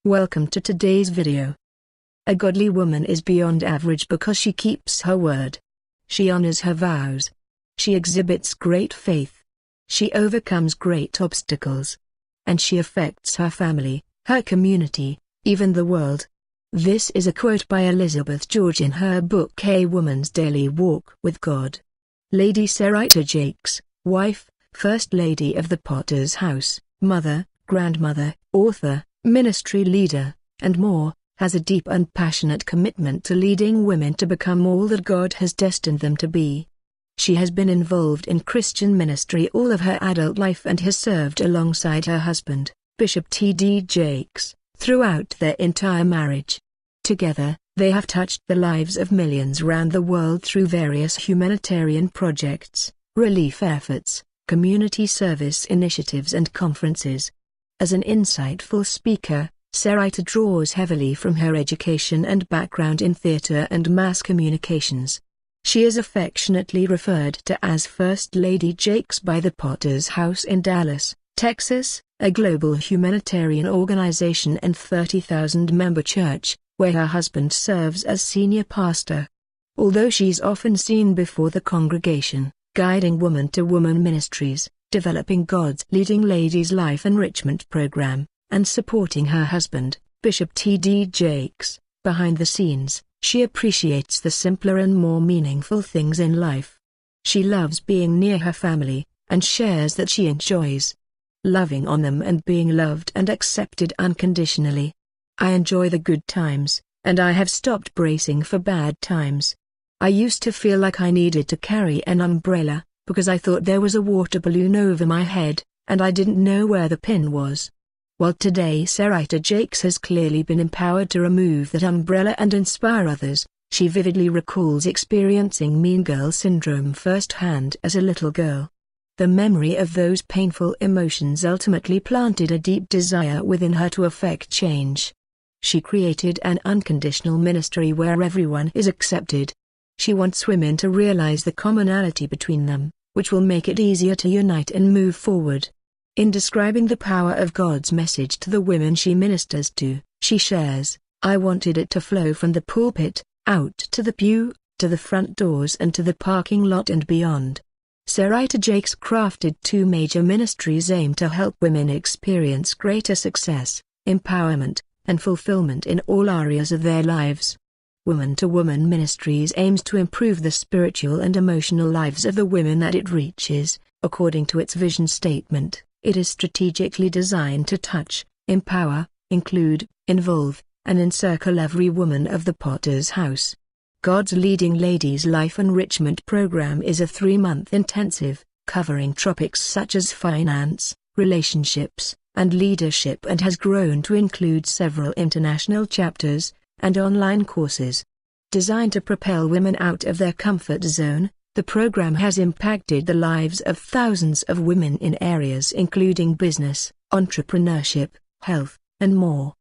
Welcome to today's video. A godly woman is beyond average because she keeps her word. She honors her vows. She exhibits great faith. She overcomes great obstacles. And she affects her family, her community, even the world. This is a quote by Elizabeth George in her book A Woman's Daily Walk with God. Lady Serita Jakes, wife, First Lady of the Potter's House, mother, grandmother, author, ministry leader, and more, has a deep and passionate commitment to leading women to become all that God has destined them to be. She has been involved in Christian ministry all of her adult life and has served alongside her husband, Bishop T.D.Jakes, throughout their entire marriage. Together, they have touched the lives of millions around the world through various humanitarian projects, relief efforts, community service initiatives and conferences. As an insightful speaker, Serita draws heavily from her education and background in theater and mass communications. She is affectionately referred to as First Lady Jakes by the Potter's House in Dallas, Texas, a global humanitarian organization and 30,000-member church, where her husband serves as senior pastor. Although she's often seen before the congregation, guiding woman-to-woman ministries, developing God's Leading Ladies Life Enrichment Program, and supporting her husband, Bishop T.D. Jakes, behind the scenes, she appreciates the simpler and more meaningful things in life. She loves being near her family, and shares that she enjoys loving on them and being loved and accepted unconditionally. I enjoy the good times, and I have stopped bracing for bad times. I used to feel like I needed to carry an umbrella, because I thought there was a water balloon over my head, and I didn't know where the pin was. While today Serita Jakes has clearly been empowered to remove that umbrella and inspire others, she vividly recalls experiencing mean girl syndrome firsthand as a little girl. The memory of those painful emotions ultimately planted a deep desire within her to effect change. She created an unconditional ministry where everyone is accepted. She wants women to realize the commonality between them, which will make it easier to unite and move forward. In describing the power of God's message to the women she ministers to, she shares, "I wanted it to flow from the pulpit, out to the pew, to the front doors and to the parking lot and beyond." Serita Jakes crafted two major ministries aimed to help women experience greater success, empowerment, and fulfillment in all areas of their lives. Woman-to-Woman Ministries aims to improve the spiritual and emotional lives of the women that it reaches. According to its vision statement, it is strategically designed to touch, empower, include, involve, and encircle every woman of the Potter's House. God's Leading Ladies Life Enrichment Program is a 3-month intensive, covering topics such as finance, relationships, and leadership, and has grown to include several international chapters and online courses. Designed to propel women out of their comfort zone, the program has impacted the lives of thousands of women in areas including business, entrepreneurship, health, and more.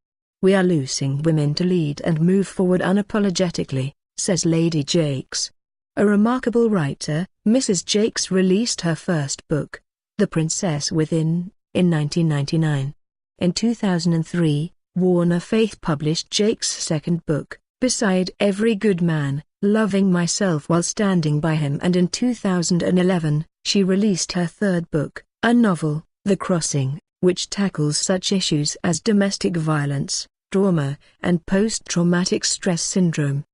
"We are loosing women to lead and move forward unapologetically," says Lady Jakes. A remarkable writer, Mrs. Jakes released her first book, The Princess Within, in 1999. In 2003, Warner Faith published Jakes' second book, Beside Every Good Man, Loving Myself While Standing By Him, and in 2011, she released her third book, a novel, The Crossing, which tackles such issues as domestic violence, trauma, and post-traumatic stress syndrome.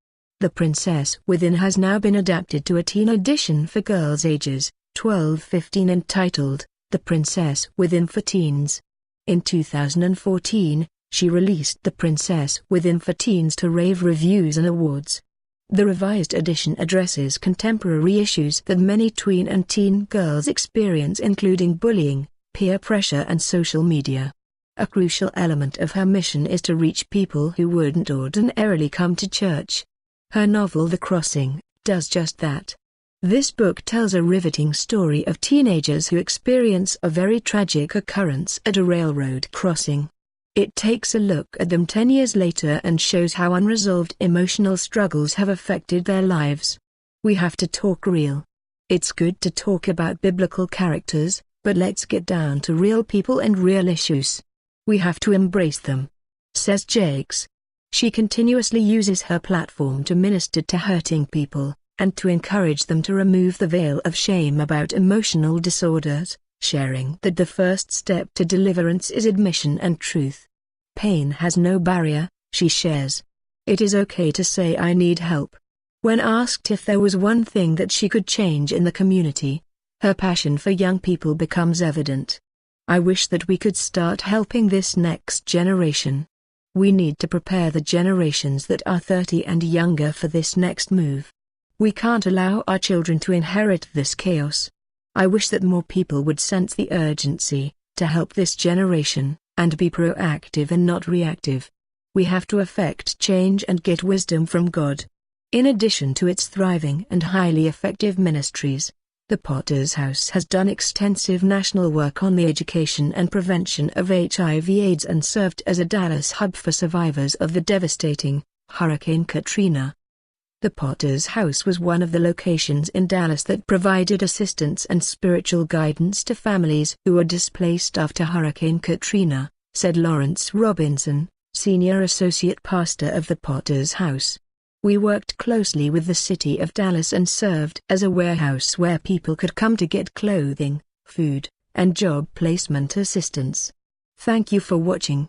The Princess Within has now been adapted to a teen edition for girls ages 12-15 entitled, The Princess Within for Teens. In 2014, she released The Princess Within for Teens to rave reviews and awards. The revised edition addresses contemporary issues that many tween and teen girls experience, including bullying, peer pressure and social media. A crucial element of her mission is to reach people who wouldn't ordinarily come to church. Her novel The Crossing does just that. This book tells a riveting story of teenagers who experience a very tragic occurrence at a railroad crossing. It takes a look at them 10 years later and shows how unresolved emotional struggles have affected their lives. We have to talk real. It's good to talk about biblical characters, but let's get down to real people and real issues. We have to embrace them. says Jakes. She continuously uses her platform to minister to hurting people, and to encourage them to remove the veil of shame about emotional disorders, sharing that the first step to deliverance is admission and truth. Pain has no barrier, she shares. It is okay to say I need help. When asked if there was one thing that she could change in the community, her passion for young people becomes evident. I wish that we could start helping this next generation. We need to prepare the generations that are 30 and younger for this next move. We can't allow our children to inherit this chaos. I wish that more people would sense the urgency to help this generation, and be proactive and not reactive. We have to effect change and get wisdom from God. In addition to its thriving and highly effective ministries, the Potter's House has done extensive national work on the education and prevention of HIV/AIDS and served as a Dallas hub for survivors of the devastating Hurricane Katrina. The Potter's House was one of the locations in Dallas that provided assistance and spiritual guidance to families who were displaced after Hurricane Katrina, said Lawrence Robinson, Senior Associate Pastor of the Potter's House. We worked closely with the city of Dallas and served as a warehouse where people could come to get clothing, food, and job placement assistance. Thank you for watching.